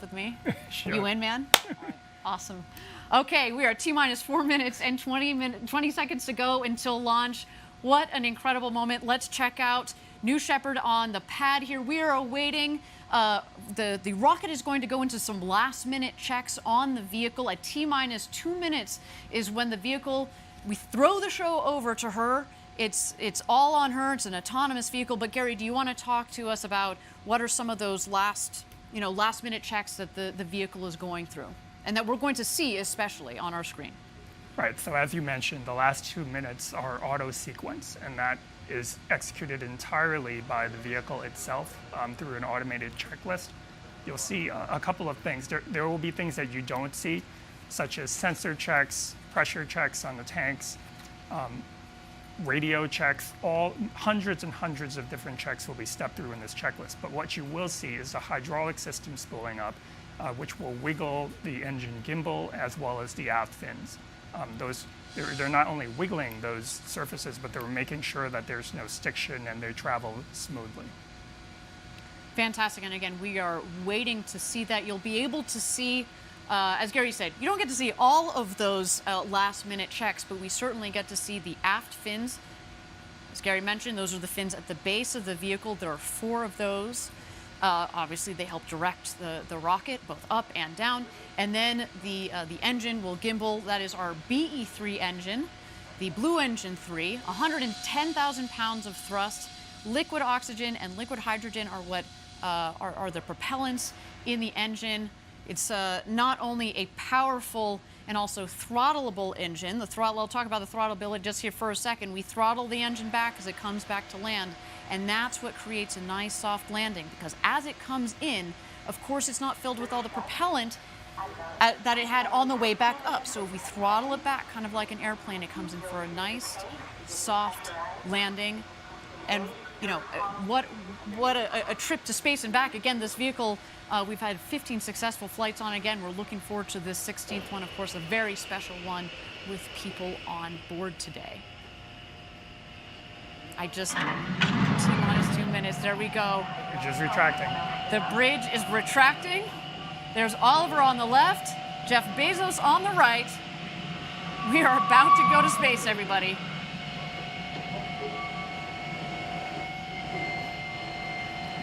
with me? Sure. You in, man? All right. Awesome. Okay, we are T-minus 4 minutes and 20 seconds to go until launch. What an incredible moment. Let's check out New Shepard on the pad here. We are awaiting, the rocket is going to go into some last-minute checks on the vehicle. At T-minus 2 minutes is when the vehicle, we throw the show over to her. It's all on her. It's an autonomous vehicle. But Gary, do you want to talk to us about what are some of those last-minute checks that the vehicle is going through, and that we're going to see especially on our screen? Right, so as you mentioned, the last 2 minutes are auto sequence, and that is executed entirely by the vehicle itself through an automated checklist. You'll see a couple of things. There will be things that you don't see, such as sensor checks, pressure checks on the tanks, radio checks, all hundreds and hundreds of different checks will be stepped through in this checklist. But what you will see is the hydraulic system spooling up, which will wiggle the engine gimbal as well as the aft fins. They're not only wiggling those surfaces, but they're making sure that there's no stiction and they travel smoothly. Fantastic, and again, we are waiting to see that. You'll be able to see, as Gary said, you don't get to see all of those last-minute checks, but we certainly get to see the aft fins. As Gary mentioned, those are the fins at the base of the vehicle. There are 4 of those. Obviously, they help direct the rocket both up and down. And then the engine will gimbal. That is our BE3 engine, the Blue Engine 3, 110,000 pounds of thrust. Liquid oxygen and liquid hydrogen are what are the propellants in the engine. It's not only a powerful and also throttleable engine. I'll talk about the throttleability just here for a second. We throttle the engine back as it comes back to land, and that's what creates a nice soft landing, because as it comes in, of course, it's not filled with all the propellant that it had on the way back up. So if we throttle it back, kind of like an airplane, it comes in for a nice, soft landing. And you know, what a trip to space and back. Again, this vehicle, we've had 15 successful flights on. Again, we're looking forward to this 16th one, of course, a very special one with people on board today. T-minus 2 minutes, there we go. Bridge is retracting. The bridge is retracting. There's Oliver on the left, Jeff Bezos on the right. We are about to go to space, everybody.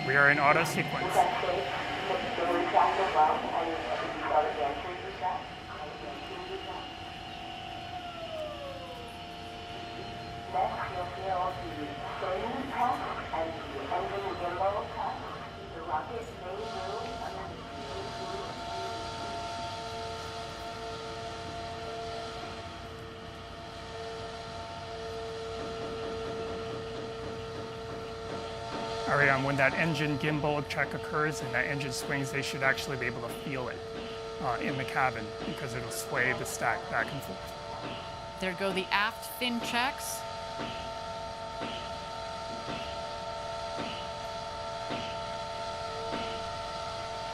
We are in auto sequence. Ariane, when that engine gimbal check occurs and that engine swings, they should actually be able to feel it in the cabin, because it'll sway the stack back and forth. There go the aft fin checks.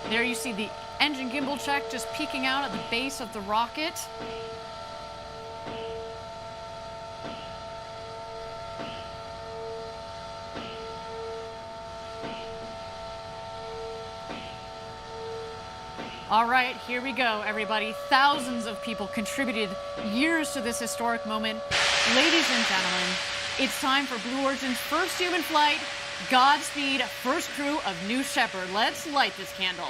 There you see the engine gimbal check just peeking out at the base of the rocket. All right, here we go, everybody. Thousands of people contributed years to this historic moment. Ladies and gentlemen, it's time for Blue Origin's first human flight. Godspeed, first crew of New Shepard. Let's light this candle.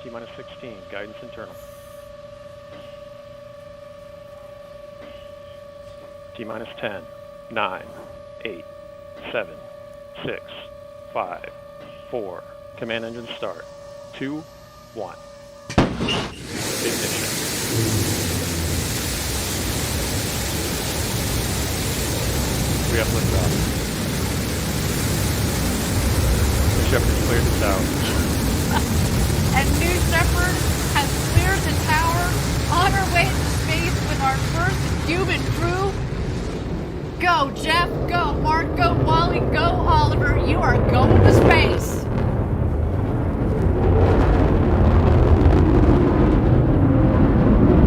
T-minus 16, guidance internal. T-minus 10, 9, 8, 7, 6, 5, 4. Command engine start. 2, 1. Ignition. We have liftoff. New Shepard cleared the tower. And New Shepard has cleared the tower on our way to space with our first human crew. Go, Jeff. Go, Mark. Go, Wally. Go, Oliver. You are going to space.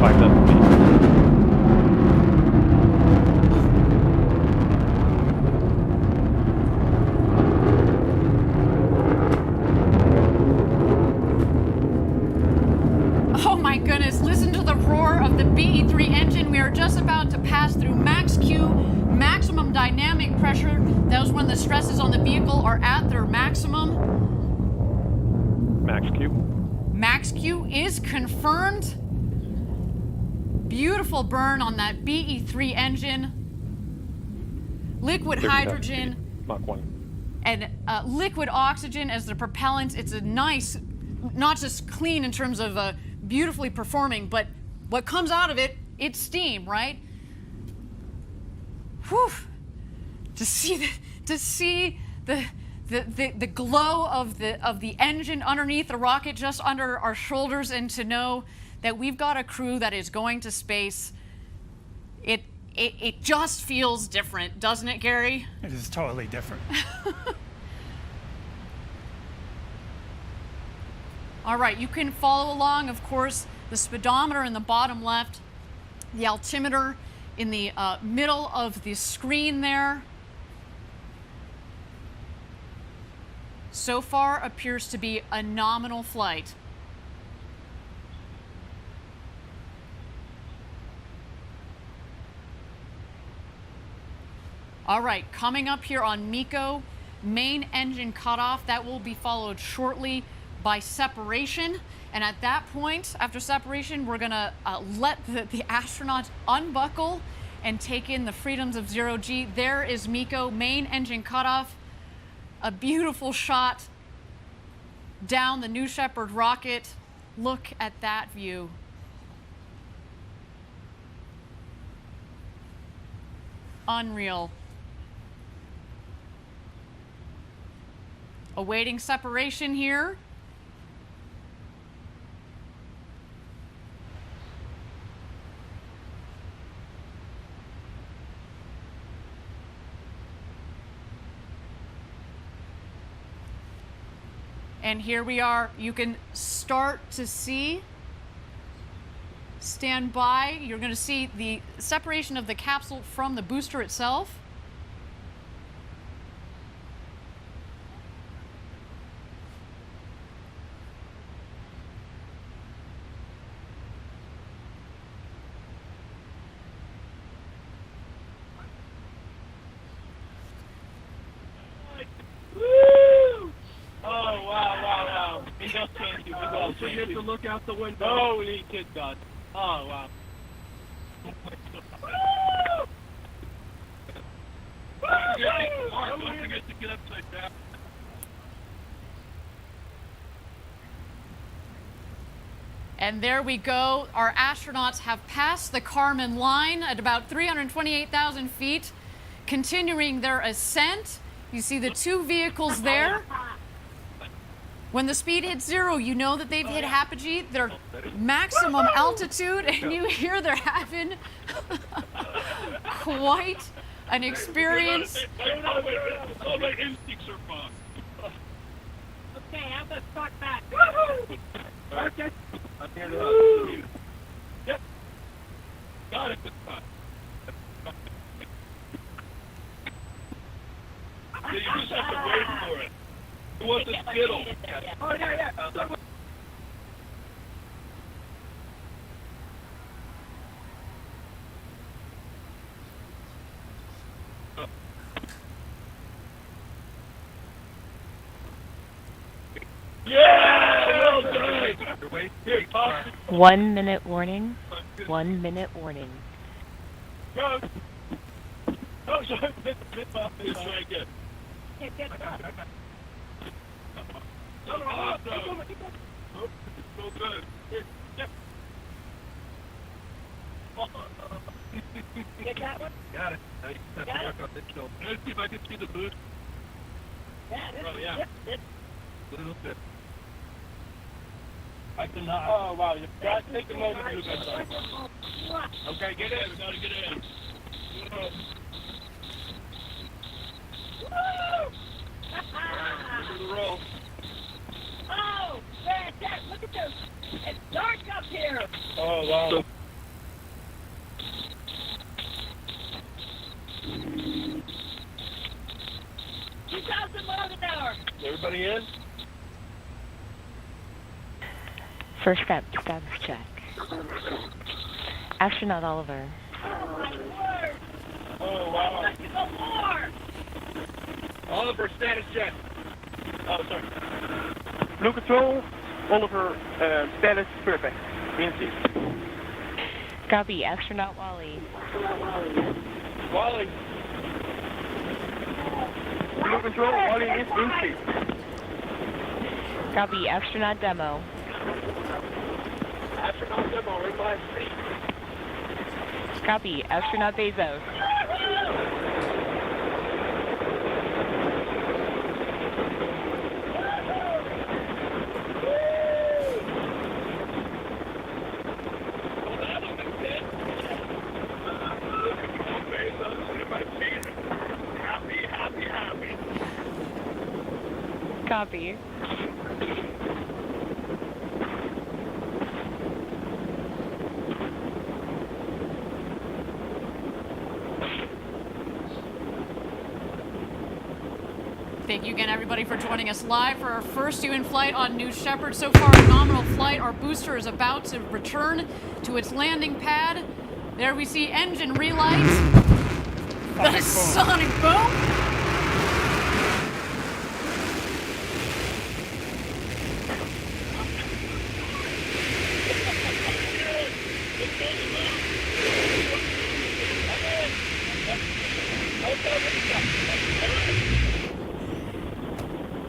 5,000 feet. are just about to pass through max Q, maximum dynamic pressure. That was when the stresses on the vehicle are at their maximum. Max Q. Max Q is confirmed. Beautiful burn on that BE3 engine. Liquid 37 hydrogen feet, Mach 1. and liquid oxygen as the propellant. It's a nice, not just clean in terms of beautifully performing, but what comes out of it, it's steam, right? Whew. To see the glow of the engine underneath the rocket, just under our shoulders, and to know that we've got a crew that is going to space, it just feels different, doesn't it, Gary? It is totally different. All right, you can follow along, of course, the speedometer in the bottom left, the altimeter in the middle of the screen there. So far appears to be a nominal flight. All right, coming up here on MECO, main engine cutoff. That will be followed shortly by separation. And at that point, after separation, we're gonna let the astronauts unbuckle and take in the freedoms of zero G. There is MECO, main engine cutoff. A beautiful shot down the New Shepard rocket. Look at that view. Unreal. Awaiting separation here. And here we are. You can start to see, stand by. You're going to see the separation of the capsule from the booster itself. So you have to look out the window. Holy kid God. Oh, wow. And there we go. Our astronauts have passed the Kármán line at about 328,000 feet, continuing their ascent. You see the two vehicles there. When the speed hits zero, you know that they've hit apogee, their maximum altitude, and you hear they're having quite an experience. All my instincts are fine. Okay, I'm gonna start back. Okay. I'm here to Yep. Got it this time. You just have to wait for it. Who wants the Skittle? Oh, yeah. Yeah! Well done! Here, toss it. 1 minute warning. 1 minute warning. Go! Oh, sorry. Let's try again. Awesome. So good. Get that one? Got it. Now you just have to work on this show. Let's see if I can see the boost. Yeah. A little bit. I cannot. Oh, wow. You've got to take a moment to do that. Okay, get in. We got to get in. Woo! The roll. Oh, fantastic. Look at this. It's dark up here. Oh, wow. 2,000 miles an hour. Everybody in? First step, status check. Astronaut Oliver, Oh, my word. Oh, wow. Let's go more. Oliver, status check. Oh, sorry. Blue Control, Oliver, status perfect. In seat. Copy, astronaut Wally. Wally. Blue Control, Wally is in seat. Copy, astronaut demo. Astronaut demo, in my seat. Copy, astronaut Bezos. Copy. Thank you again, everybody, for joining us live for our first UN flight on New Shepard. So far, a nominal flight. Our booster is about to return to its landing pad. There we see engine relight. The sonic boom.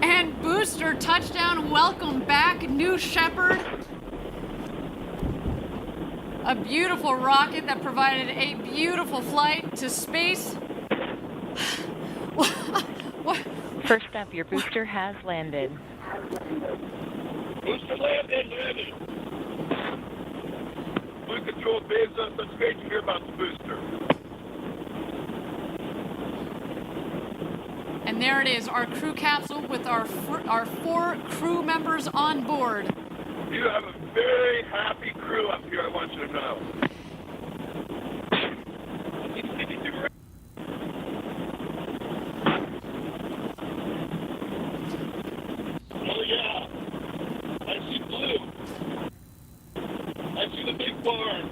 And booster touchdown, welcome back, New Shepard. A beautiful rocket that provided a beautiful flight to space. First up, your booster has landed. Booster landed. Blue Control, Bezos, that's great to hear about the booster. And there it is, our crew capsule with our 4 crew members on board. You have a very happy crew up here, I want you to know. Oh yeah, I see blue. I see the big barn.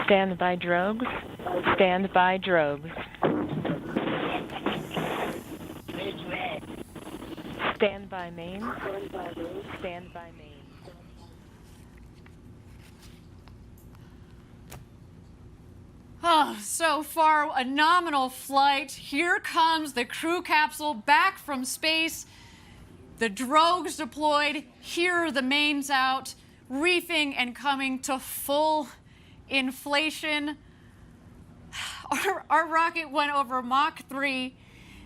Stand by drogues. Stand by drogues. Stand by main. Stand by main. Oh, so far, a nominal flight. Here comes the crew capsule back from space. The drogues deployed. Here are the mains out, reefing and coming to full inflation. Our rocket went over Mach 3,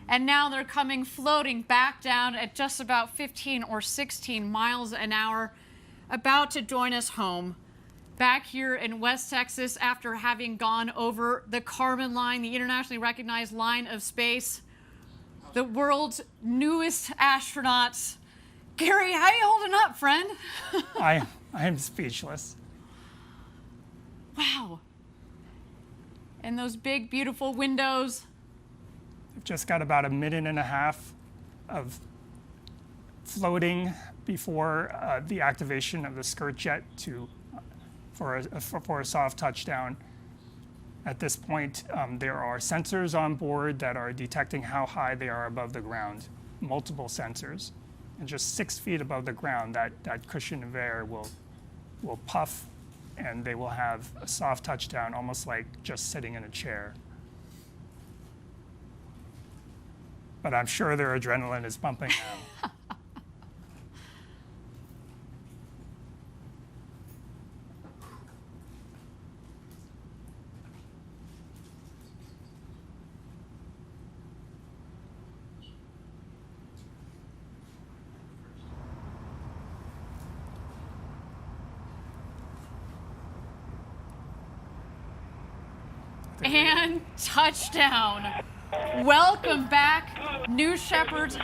and now they're coming floating back down at just about 15 or 16 miles an hour, about to join us home. Back here in West Texas after having gone over the Kármán line, the internationally recognized line of space. The world's newest astronauts. Gary, how you holding up, friend? I am speechless. Wow. And those big, beautiful windows. I've just got about a minute and a half of floating before the activation of the skirt jet for a soft touchdown. At this point, there are sensors on board that are detecting how high they are above the ground, multiple sensors. And just 6 feet above the ground, that cushion of air will puff, and they will have a soft touchdown, almost like just sitting in a chair. But I'm sure their adrenaline is pumping now. And touchdown. Welcome back, New Shepard.